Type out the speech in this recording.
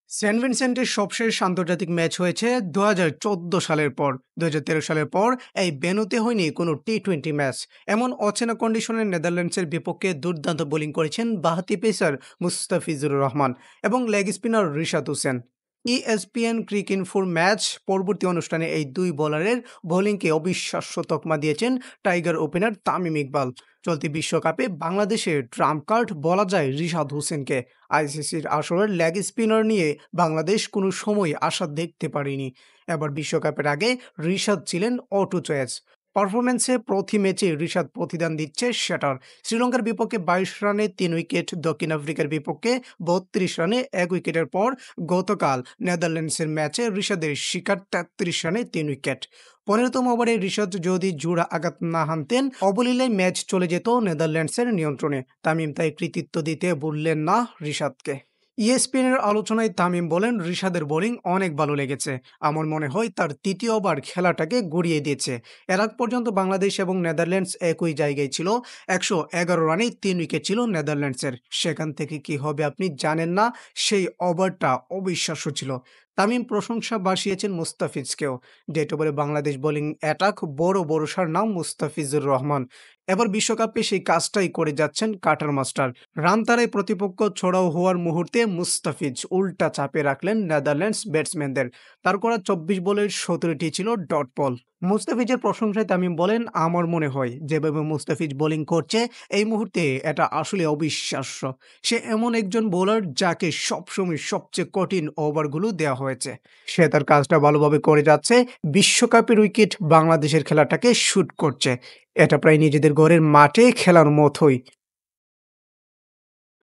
Saint ভিনসেন্টের সবশেষ আন্তর্জাতিক match হয়েছে ২০১৪ সালের পর। ২০১৩ সালের পর এই ভেন্যুতে হয়নি কোনো টি-টোয়েন্টি ম্যাচ। এমন অচেনা কন্ডিশনে নেদারল্যান্ডসের বিপক্ষে দুর্দান্ত বোলিং করেছেন বাঁহাতি পেসার মুস্তাফিজুর রহমান এবং leg spinner Rishad Hossain. ESPN ক্রিকইনফোর ম্যাচ পরবর্তী অনুষ্ঠানে এই দুই বোলারের বোলিংকে অবিশ্বাস্য তকমা দিয়েছেন টাইগার ওপেনার তামিম ইকবাল। চলতি বিশ্বকাপে বাংলাদেশের ট্রাম্প কার্ড বলা যায় রিশাদ হোসেনকে। আইসিসির আসরের লেগ স্পিনার নিয়ে বাংলাদেশ কোনো সময় আশা দেখতে পারেনি। এবার বিশ্বকাপের আগে রিশাদ ছিলেন অটো চয়েস। পারফরম্যান্সে প্রতি ম্যাচে রিশাদ প্রতিদান দিচ্ছে সেটার। শ্রীলঙ্কার বিপক্ষে ২২ রানে ৩ উইকেট, দক্ষিণ আফ্রিকার বিপক্ষে ৩২ রানে ১ উইকেটের পর গতকাল নেদারল্যান্ডসের ম্যাচে রিশাদের শিকার ৩৩ রানে ৩ উইকেট। ১৫তম ওভারে রিশাদ যদি জোড়া আঘাত না হানতেন অবলীলায় ম্যাচ চলে যেত নেদারল্যান্ডসের নিয়ন্ত্রণে। তামিম তাই কৃতিত্ব দিতে ভুললেন না রিশাদকে। ইএসপিএনের আলোচনায় তামিম বলেন, রিশাদের বোলিং অনেক ভালো লেগেছে। আমার মনে হয় তার তৃতীয় ওভার খেলাটাকে গড়িয়ে দিয়েছে। এর আগ পর্যন্ত বাংলাদেশ এবং নেদারল্যান্ডস একই জায়গায় ছিল। ১১১ রানে ৩ উইকেট ছিল নেদারল্যান্ডসের। সেখান থেকে কি হবে আপনি জানেন না। সেই ওভারটা অবিশ্বাস্য ছিল। তামিম প্রশংসা বাসিয়েছেন মুস্তাফিজকেও। ডেট ওভারে বাংলাদেশ বোলিং অ্যাটাক বড় ভরসার নাম মুস্তাফিজুর রহমান। এবার বিশ্বকাপে সেই কাজটাই করে যাচ্ছেন কাটার মাস্টার। রান তারায় প্রতিপক্ষ ছড়াও হওয়ার মুহূর্তে মুস্তাফিজ উল্টা চাপে রাখলেন নেদারল্যান্ডস ব্যাটসম্যানদের। তার করা ২৪ বলের ১৭টি ছিল ডট বল। মুস্তাফিজের প্রশংসায় তামিম বলেন, আমার মনে হয় যেভাবে মুস্তাফিজ বোলিং করছে এই মুহূর্তে এটা আসলে অবিশ্বাস্য। সে এমন একজন বোলার যাকে সবসময় সবচেয়ে কঠিন ওভারগুলো দেওয়া হয়েছে। সে তার কাজটা ভালোভাবে করে যাচ্ছে। বিশ্বকাপের উইকেট বাংলাদেশের খেলাটাকে শুট করছে। এটা প্রায় নিজেদের ঘরের মাঠে খেলার মতোই।